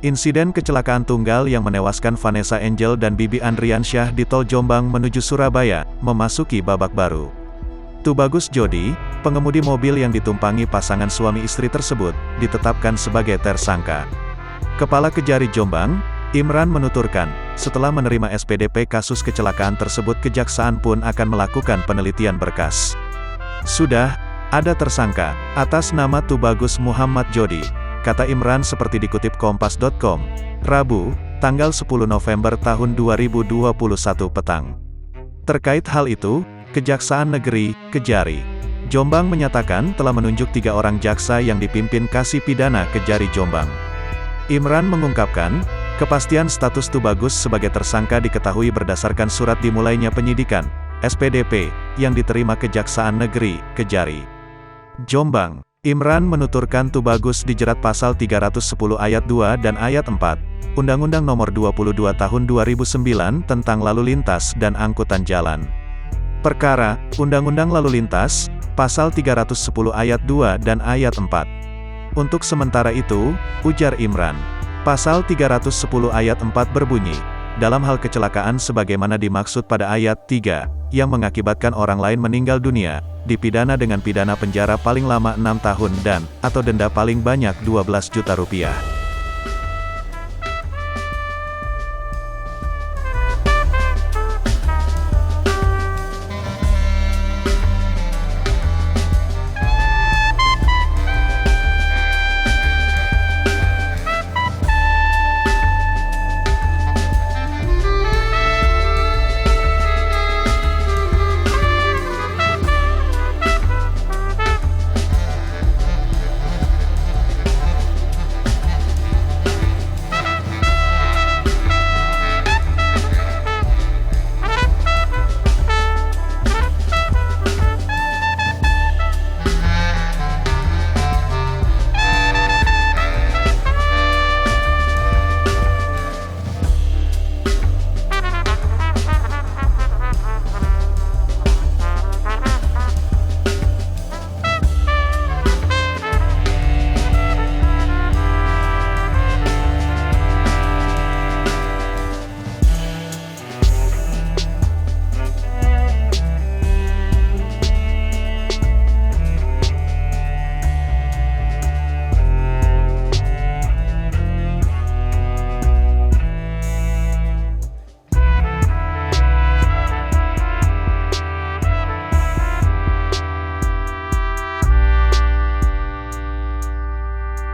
Insiden kecelakaan tunggal yang menewaskan Vanessa Angel dan Bibi Andriansyah di tol Jombang menuju Surabaya, memasuki babak baru. Tubagus Jody, pengemudi mobil yang ditumpangi pasangan suami istri tersebut, ditetapkan sebagai tersangka. Kepala Kejari Jombang, Imran menuturkan, setelah menerima SPDP kasus kecelakaan tersebut kejaksaan pun akan melakukan penelitian berkas. Sudah ada tersangka, atas nama Tubagus Muhammad Jody, kata Imran seperti dikutip Kompas.com, Rabu, tanggal 10 November tahun 2021 petang. Terkait hal itu, Kejaksaan Negeri Kejari Jombang menyatakan telah menunjuk 3 orang jaksa yang dipimpin Kasih Pidana Kejari Jombang. Imran mengungkapkan, kepastian status Tubagus sebagai tersangka diketahui berdasarkan surat dimulainya penyidikan, SPDP, yang diterima Kejaksaan Negeri Kejari Jombang. Imran menuturkan Tubagus dijerat pasal 310 ayat 2 dan ayat 4, Undang-Undang Nomor 22 Tahun 2009 tentang Lalu Lintas dan Angkutan Jalan. Perkara, Undang-Undang Lalu Lintas, pasal 310 ayat 2 dan ayat 4. Untuk sementara itu, ujar Imran, pasal 310 ayat 4 berbunyi, dalam hal kecelakaan sebagaimana dimaksud pada ayat 3, yang mengakibatkan orang lain meninggal dunia, dipidana dengan pidana penjara paling lama 6 tahun dan, atau denda paling banyak 12 juta rupiah.